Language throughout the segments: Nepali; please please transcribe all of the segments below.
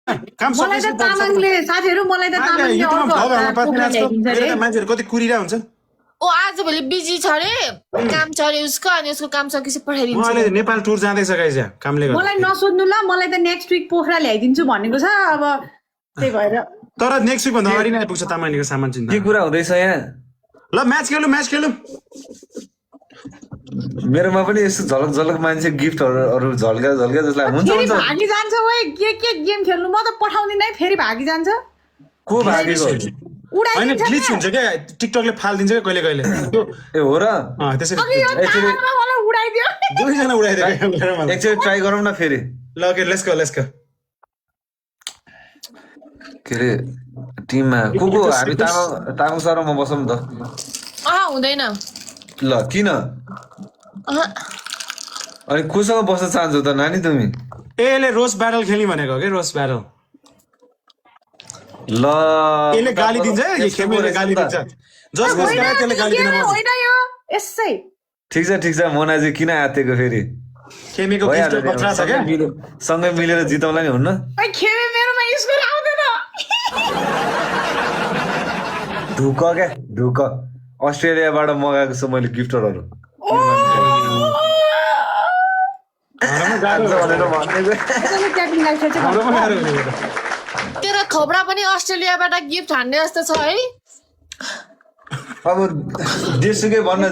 काम मलाई त सकेपछि तामाङले साथीहरू मलाई त तामाङले युट्युबमा अर्को भ्लग हप्ता हाल्न पोखरा पाएको ल्याइदिन्छ मेरो रे त मान्छेहरू कति कुरिरहेको हुन्छ ओ आजभोलि बिजी छ अरे काम छ अरे उसको अनि उसको काम सकेपछि म पठाइदिन्छु अहिले नेपाल टुर जाँदैछ गाइस कामले गर्दा मलाई नसोध्नु ल मलाई त नेक्स्ट विक पोखरा ल्याइदिन्छु भनेको छ अब त्यही भएर तर नेक्स्ट विक भन्दा अगाडि नै आइपुग्छ तामाङको सामान चिन्ता के कुरा हुँदैछ यहाँ ल म्याच खेलौँ मेरोमा पनि यस्तो झलक झलक मान्छे गिफ्टहरू झल्का झल्का जसलाई हुन्छ फेरि हुन्छ भागी जान्छ ओए के गेम खेल्नु म त पठाउँदिन है फेरि भागी जान्छ को भागेको होइन उडाइदिन्छ ग्लिच हुन्छ क्या टिकटकले फालिदिन्छ क्या कहिले कहिले ए हो र त्यसरी अघि यो तामाङमा मलाई उडाइदियो दुईजना उडाइदियो मलाई एकचोटि ट्राई गरौँ न फेरि ल ओके लेट्स गो के अरे टिममा को हामी तामाङ सर म बसौँ त हुँदैन ल किन अनि कोसँग बस्न चाहन्छौ त नानी तिमी यसले रोज ब्याटल खेल्ने भनेको हो कि रोज ब्याटल ल यसले गाली दिन्छ है खेमेले गाली दिन्छ जसको त्यसले गाली दिन पाउँछ होइन यो यसै ठिक छ मोनाजी किन आतेको फेरि खेमेको गिफ्ट खतरा छ क्या सँगै मिलेर जिताउला नि हुन्न ओइ खेमे मेरोमा स्कोर आउँदैन ढुक अस्ट्रेलियाबाट मगाएको छु मैले गिफ्टरहरू ट्यापिङ लाइफ चाहिँ हाम्रोमा गाह्रो हुने भयो त। तेरो थोप्रा पनि अस्ट्रेलियाबाट गिफ्ट हान्ने जस्तो छ है अब जेसुकै भन्न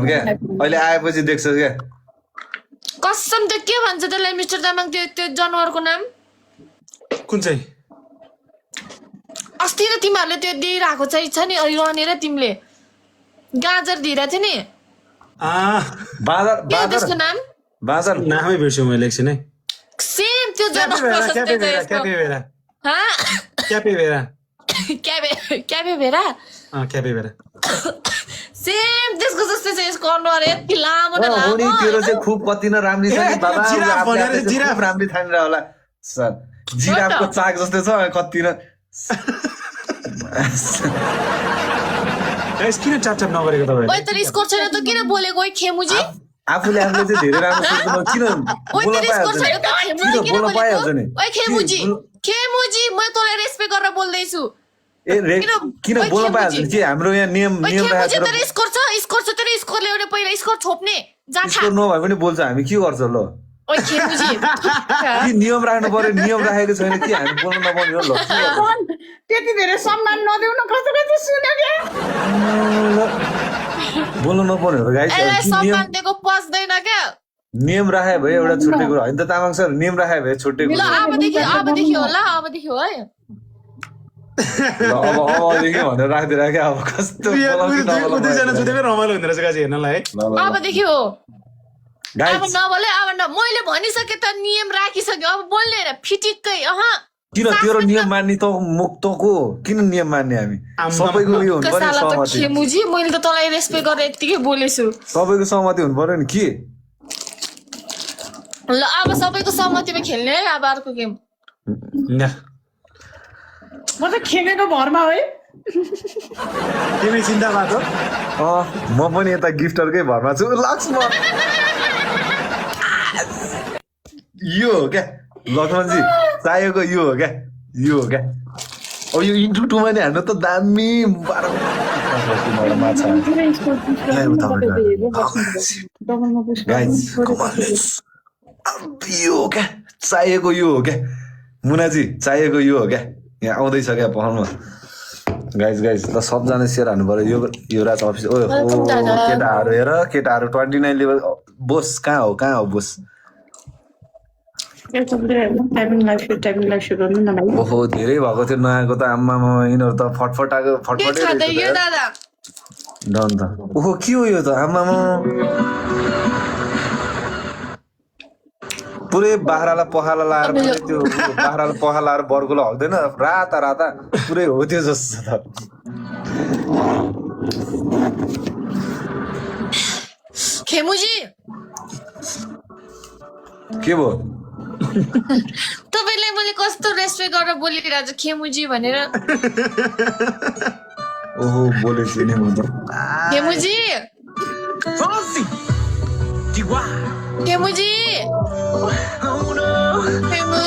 क्या अहिले आएपछि देख्छ क्या कसम त्यो के भन्छ त्यसलाई मिस्टर तामाङ त्यो जनावरको नाम कुन चाहिँ अस्ति र तिमीहरूले त्यो दिइरहेको चाहिँ छ नि रहने र तिमीले गाजर दिइरहेको थियो नि बाँदर के हो त्यसको नाम बाँदर नामै बिर्स्यो मैले एकछिन है सेम त्यो जनावर जस्तै छ यसको। हाँ? क्यापेभेरा क्यापेभेरा क्यापेभेरा सेम त्यसको जस्तै छ यसको अनुहार यति लामो न हो नि लामो तेरो चाहिँ खुब कति न राम्री छ ए, नि बाबा जिराफ आफूले भनेर आफूले जिराफ। खुब राम्री ठानेर होला सर जिराफको चाक जस्तै छ कति न गाइस किन चापचाप नगरेको तपाईँले ओइ तर स्कोर छैन त किन बोलेको ओइ खेमुजी आफूले चाहिँ धेरै राम्रो सोच्नु किन ओइ बोल्न तर स्कोर छैन त खेमुजी किन बोल्न बोलेको पाइहाल्छ नि ओइ खेमुजी म तँलाई रेस्पेक्ट गरेर बोल्दैछु ए किन ओइ, बोल्न खेमुजी। पाइहाल्छ नि के हाम्रो यहाँ नियम ओइ नियम खेमुजी राखेर तर स्कोर छ तेरो स्कोर ल्याउने पहिला स्कोर छोप्ने जाठा स्कोर नभए पनि बोल्छ हामी के गर्छ ल ओइ खेमुजी के नियम राख्नु पर्यो नियम राखेको छैन के हामी बोल्नु नपाउने हो ल त्यति धेरै सम्मान नदेऊ न कस्तो कस्तो सुन्यो क्या बोल्नु नपाउने हो गाइस यसलाई सम्मान दिएको पस्दैन क्या नियम राखे भए एउटा छुट्टै कुरा होइन त तामाङ सर नियम राखे भए छुट्टै ल कुरा अबदेखि हो ल अबदेखि हो है ल, अबदेखि भनेर राख्दै अब कस्तो बोलाउँछ नबोलाउँछ। दुईजना जुतेमै रमाइलो हुँदो रहेछ गाइस हेर्नलाई है ल, ल, ल। अबदेखि हो अब Guys, नबोले अब मैले भनिसके त नियम राखिसक्यो अब बोल्ने होइन फिटिक्कै किन तेरो नियम मान्ने त मुक्तको किन नियम मान्ने हामी सबैको उयो हुनु पर्यो साला त सहमति खेमुजी मैले त तँलाई रेस्पेक्ट गरेर यत्तिकै बोलेछु सबैको सहमति हुनु पर्यो नि के ल अब सबैको सहमतिमा खेल्ने है अब अर्को गेम न म त खेमेको भरमा है तिमी चिन्ताबाद हो म पनि यता गिफ्टरकै भरमा छु लक्ष्मण यो हो क्या लक्ष्मणजी चाहिएको यो हो क्या अब यो इन्टु टूमा नि हान्नु त दामी माछा Guys, come on, यो हो क्या चाहिएको यो हो क्या मुनाजी चाहिएको यो हो क्या यहाँ आउँदैछ क्या पहलमा गाइज ल सबजना सेयर हान्नु पर्यो यो रात अफिस ओ केटाहरू हेर केटाहरू 29 लेभल बोस कहाँ हो बोस ओहो धेरै भएको थियो नआएको त आम्मामा यिनीहरू त फटफटाएको के फटफटै खाँदै रहेछ यो दादा डन त ओहो के हो यो त आम्मामा पुरै बाख्रालाई पखाला लाएर पुरै त्यो बाख्रालाई पखाला लाएर बर्गुलो हग्दैन राता पुरै हो त्यो जस्तो छ त खेमुजी के भयो तपाईँलाई मैले कस्तो रेस्पेक्ट गरेर बोलिरहेको छु खेमुजी भनेर ओहो बोलेछु नि म त खेमुजी खेमुजी खेमु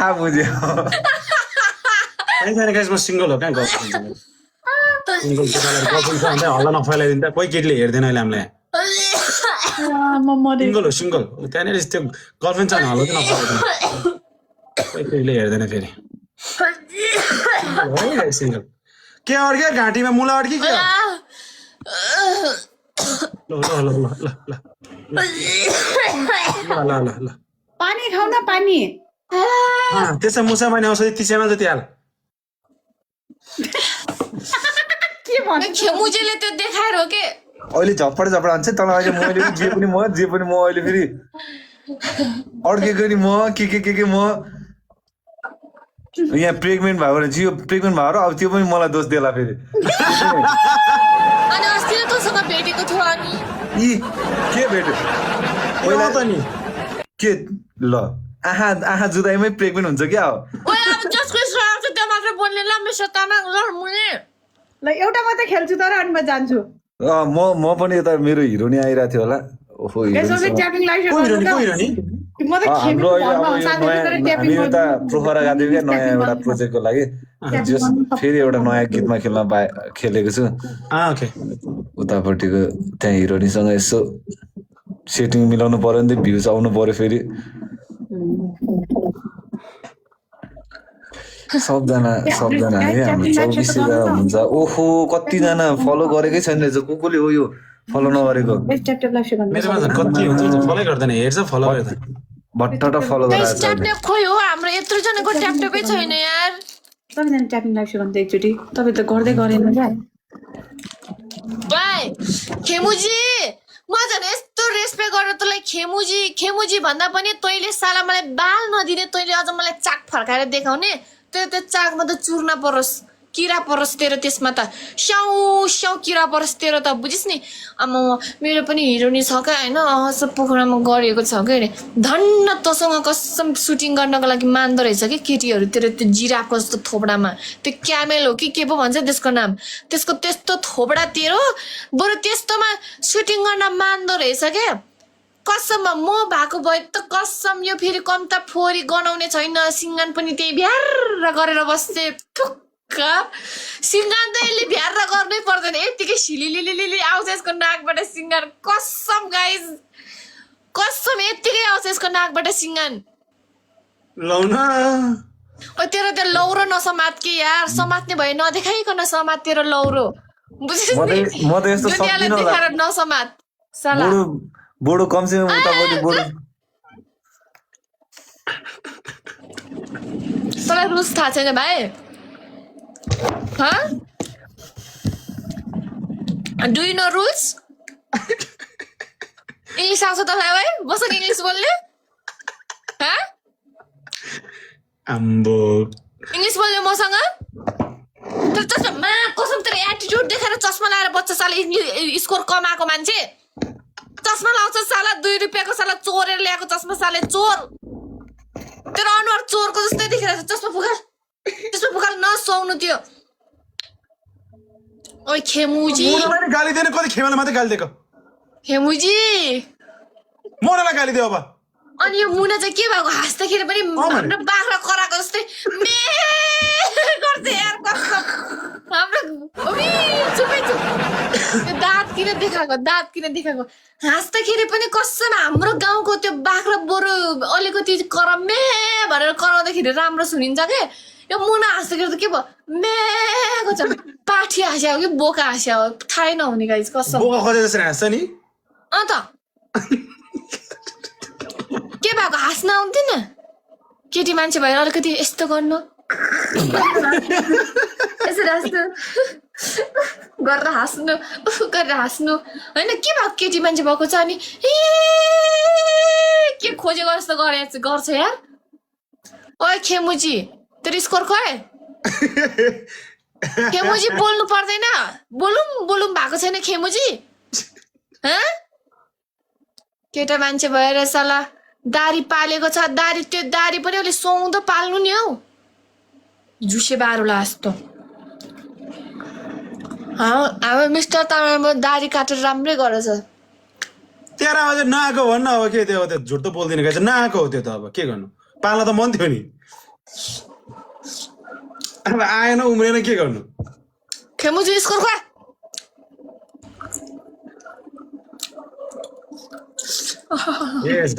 थाहा बुझ्यो छैन गाइस म सिङ्गल हो कहाँ गर्लफ्रेन्ड सिङ्गल केटालाई गर्लफ्रेन्ड छ भने हल्ला नफैलाइदिन्छ कोही केटीले हेर्दैन अहिले हामीलाई म मरे सिङ्गल हो सिङ्गल त्यहाँनिर त्यो गर्लफ्रेन्ड छ भने हल्ला चाहिँ नफैलाइदिन्छ कोही केटीले हेर्दैन फेरि सिङ्गल के अड्क्यो घाँटीमा मुला अड्की के ल ल ल ल ल ल ल ल ल पानी खाऊ न पानी त्यसमा मुसा माने औषधि तिसेमा जति हाल के भन्नु खेमुजीले त्यो देखाएर हो के अहिले झपड हुन्छ तल अहिले मैले जे पनि म अहिले फेरि अड्केको नि म के म यहाँ प्रेग्नेन्ट भएको जियो प्रेग्नेन्ट भएको अब त्यो पनि मलाई दोष देला फेरि अनि अस्ति नै तँसँग भेटेको थियो अनि यी के भेट्यो पहिला त नि के ल आहा जुदाइमै प्रेग्नेन्ट हुन्छ क्या हो ओए अब जसको स्टोरी आउँछ त्यो मात्र बोल्ने ल मेरो सत्तामा ल मुने ल एउटा मात्रै खेल्छु तर अनि म जान्छु म पनि यता मेरो हिरोनी आइरहेको थियो होला ओहो यसोले ट्यापिङ लाइभ को हिरोनी म त हाम्रो अहिले अब यो नयाँ हामी यता पोखरा गएको थियौँ क्या नयाँ एउटा प्रोजेक्टको लागि जस फेरि एउटा नयाँ गीतमा खेलेको छु ओके उतापट्टिको त्यहाँ हिरोनीसँग यसो सेटिङ मिलाउनु पर्यो नि त भ्युज आउनु पर्यो फेरि सबजना है हाम्रो 2400 हुन्छ ओहो कतिजना फलो गरेकै छैन रहेछ कोले हो यो फलो नगरेको मेरोमा झन् कति हुन्छ फलो गर्दैन हेर्छ फलो गर्दैन भट्ट फलो गराएको छ ट्याप खोइ हो हाम्रो यत्रो जनाको ट्यापै छैन यार सबैजना ट्यापिङ लाइभ गर्नु एकचोटि तपाईँ त गर्दै गरेन क्या बाई खेमुजी म झन् यस्तो रेस्पेक्ट गरेर तँलाई खेमुजी भन्दा पनि तैँले साला मलाई बाल नदिने तैँले अझ मलाई चाक फर्काएर देखाउने त्यो चाकमा त चुर्ना परोस् किरा परोस् तेरो त्यसमा त स्याउ किरा परोस् तेरो त बुझिस् नि आमा मेरो पनि हिरोनी छ क्या होइन सब पोखरामा गरेको छ क्या अरे धन्न तँसँग कसम सुटिङ गर्नको लागि मान्दो रहेछ कि केटीहरू तेरो त्यो जिराफको जस्तो थोपडामा त्यो क्यामेल हो कि के पो भन्छ त्यसको नाम त्यसको त्यस्तो थोपडा तेरो बरु त्यस्तोमा सुटिङ गर्न मान्दो रहेछ क्या कसम म भएको भए त कसम यो फेरि कम त फोरी गनाउने छैन सिङ्गान पनि त्यही भ्यार गरेर बस्थे सिङ्गान त यसले भ्यार गर्नै पर्दैन यत्तिकै सिलिलिलिलि आउँछ यसको नाकबाट सिङ्गान कसम गाइज कसम यत्तिकै आउँछ यसको नाकबाट सिङ्गान लौन ओ तेरो त्यो लौरो नसमात के यार समात्ने भए नदेखाइकन समात तेरो लौरो बुझिस् नि म त यस्तो दुनियाँले सक्दिनँ होला देखाएर नसमात साला बोडो कमसेकम उतापट्टि बोडो तँलाई रुस थाहा छैन भाइ do you know rules English आउँछ तँलाई भाइ मसँग इङ्ग्लिस बोल्ने आम्बो इङ्ग्लिस बोल्ने मसँग तर चस्मा कसम तेरो एटिट्युड देखाएर चस्मा लाएर बच्चा साला स्कोर कमाएको मान्छे चस्मा लाउँछ साला 2 रुपियाँको साला चोरेर ल्याएको चस्मा साले चोर तेरो अनुहार चोरको जस्तै देखिरहेको छ चस्मा फुकाल नसुहाउनु त्यो ओइ खेमुजी मोनालाई गाली दिने कति खेमाले मात्रै गाली दिएको खेमुजी मोनालाई गाली दियो अब अनि यो मुना चाहिँ के भएको हाँस्दाखेरि पनि हाम्रो बाख्रा कराएको जस्तै मे गर्छ यार कसम हाम्रो चुपै चुप दाँत किन देखाएको हाँस्दाखेरि पनि कसम हाम्रो गाउँको त्यो बाख्रा बरु अलिकति करमे भनेर कराउँदाखेरि राम्रो सुनिन्छ के यो मुना हाँस्दाखेरि त के भयो मेको छ पाठी हाँस्या हो कि बोका हाँस्या हो थाहै नहुने गाइस कसम बोका खोजे जसरी हाँस्छ नि अन्त के भएको हाँस्न आउँथेन केटी मान्छे भएर अलिकति यस्तो गर्नु यसरी हाँस्नु गरेर हाँस्नु होइन के भएको केटी मान्छे भएको छ अनि के खोजेको जस्तो गर्छ यार ओए खेमुजी तेरो स्कोर खोइ खेमुजी बोल्नु पर्दैन बोलुम भएको छैन खेमुजी केटा मान्छे भएर साला दारी पालेको छ त्यो दारी पनि अलि सुहाउँदो पाल्नु नि हौ झुसे बारुला जस्तो हाम्रो मिस्टर तामाङमा दारी काटेर राम्रै गरेछ तेरो आवाज नआएको भन्न अब के त्यो झुट त बोल्दिन गाइस नआएको हो त्यो त अब के गर्नु पाल्न त मन थियो नि अब आएन उम्रेन के गर्नु खेमुजी स्कोर खुवा यस